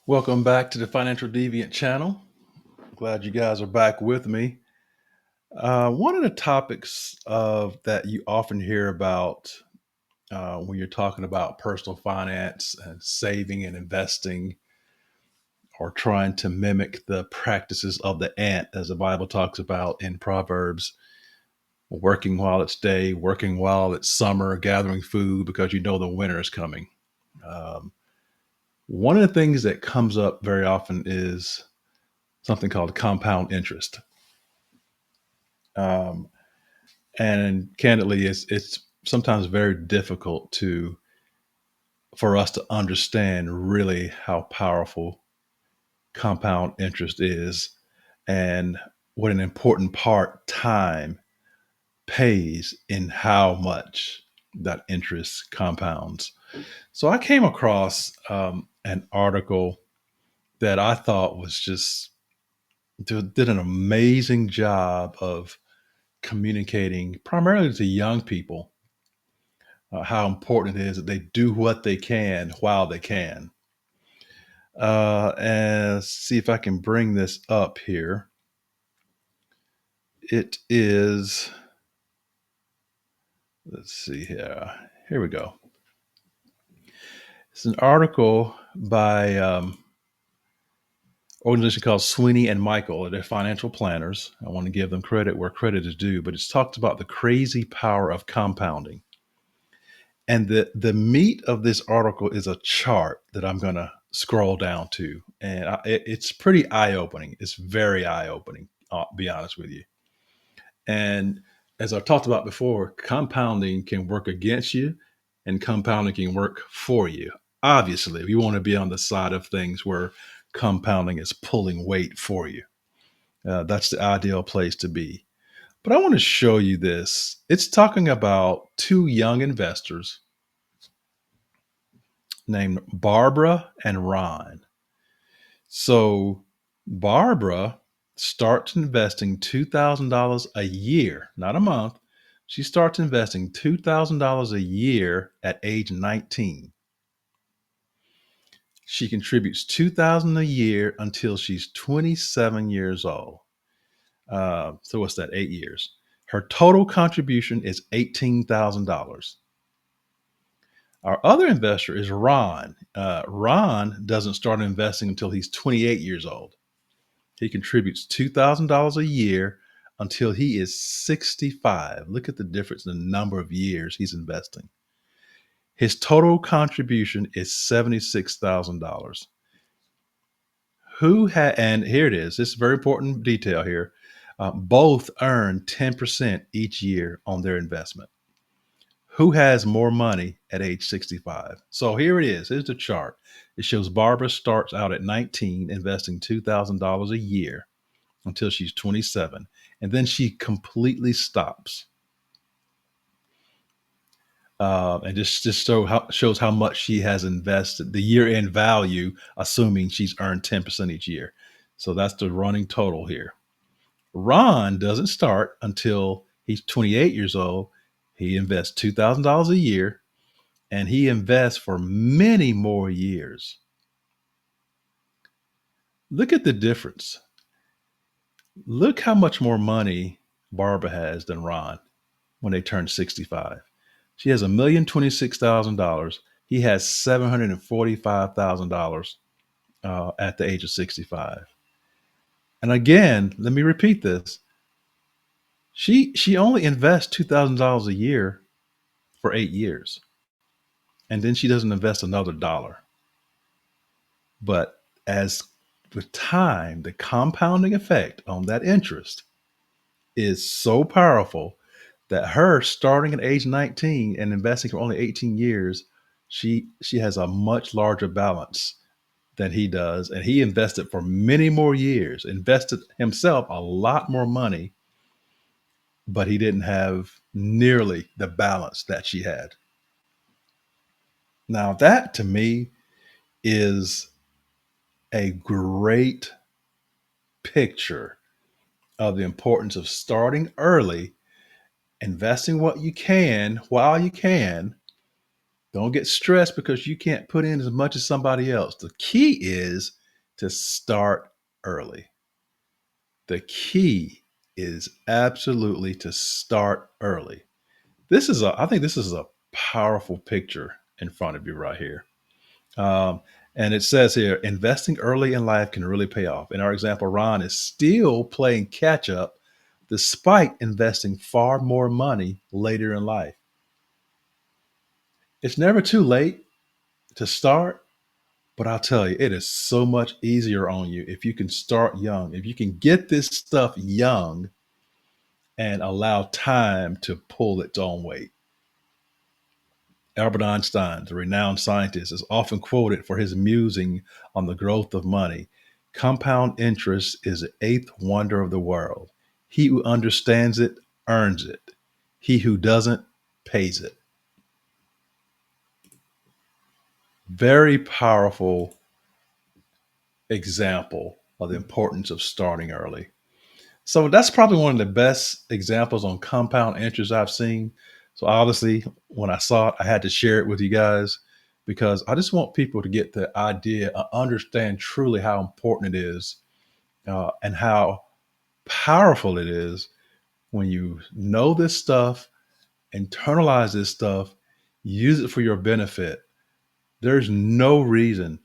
Welcome back to the Financial Deviant channel. Glad you guys are back with me. One of the topics that you often hear about when you're talking about personal finance and saving and investing, or trying to mimic the practices of the ant, as the Bible talks about in Proverbs, working while it's day, working while it's summer, gathering food because you know the winter is coming. Um, One of the things that comes up very often is something called compound interest. Um, and candidly, it's sometimes very difficult to for us to understand really how powerful compound interest is, and what an important part time pays in how much that interest compounds. So I came across an article that I thought was just did an amazing job of communicating primarily to young people how important it is that they do what they can while they can. And see if I can bring this up here. It is, let's see here. Here we go. It's an article by organization called Sweeney and Michael. They're financial planners. I want to give them credit where credit is due, but it's talked about the crazy power of compounding. And the meat of this article is a chart that I'm going to scroll down to, and it's pretty eye opening. It's very eye opening. I'll be honest with you. And as I've talked about before, compounding can work against you, and compounding can work for you. Obviously, we want to be on the side of things where compounding is pulling weight for you. That's the ideal place to be. But I want to show you this. It's talking about two young investors named Barbara and Ron. So Barbara starts investing $2,000 a year, not a month. She starts investing $2,000 a year at age 19. She contributes $2,000 a year until she's 27 years old. So what's that? 8 years. Her total contribution is $18,000. Our other investor is Ron. Ron doesn't start investing until he's 28 years old. He contributes $2,000 a year until he is 65. Look at the difference in the number of years he's investing. His total contribution is $76,000. And here it is. This is a very important detail here. Both earn 10% each year on their investment. Who has more money at age 65? So here it is. Here's the chart. It shows Barbara starts out at 19, investing $2,000 a year until she's 27. And then she completely stops. And just shows how much she has invested, the year-end value, assuming she's earned 10% each year. So that's the running total here. Ron doesn't start until he's 28 years old. He invests $2,000 a year, and he invests for many more years. Look at the difference. Look how much more money Barbara has than Ron when they turn 65. She has $1,026,000. He has $745,000 at the age of 65. And again, let me repeat this. She only invests $2,000 a year for 8 years. And then she doesn't invest another dollar. But as with time, the compounding effect on that interest is so powerful that her starting at age 19 and investing for only 18 years, she has a much larger balance than he does. And he invested for many more years, invested himself a lot more money, but he didn't have nearly the balance that she had. Now, that to me is a great picture of the importance of starting early, investing what you can while you can. Don't get stressed because you can't put in as much as somebody else. The key is to start early. The key is absolutely to start early. I think this is a powerful picture in front of you right here. Um, and it says here, investing early in life can really pay off. In our example, Ron is still playing catch up despite investing far more money later in life. It's never too late to start, but I'll tell you, it is so much easier on you if you can start young. If you can get this stuff young and allow time to pull its own weight. Albert Einstein, the renowned scientist, is often quoted for his musing on the growth of money. Compound interest is the eighth wonder of the world. He who understands it earns it. He who doesn't pays it. Very powerful example of the importance of starting early. So that's probably one of the best examples on compound interest I've seen. So obviously, when I saw it, I had to share it with you guys because I just want people to get the idea, understand truly how important it is, and how powerful it is when you know this stuff, internalize this stuff, use it for your benefit. There's no reason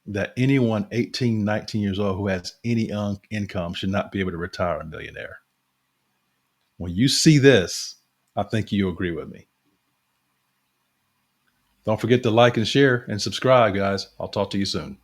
that anyone 18, 19 years old who has any income should not be able to retire a millionaire. When you see this, I think you agree with me. Don't forget to like and share and subscribe, guys. I'll talk to you soon.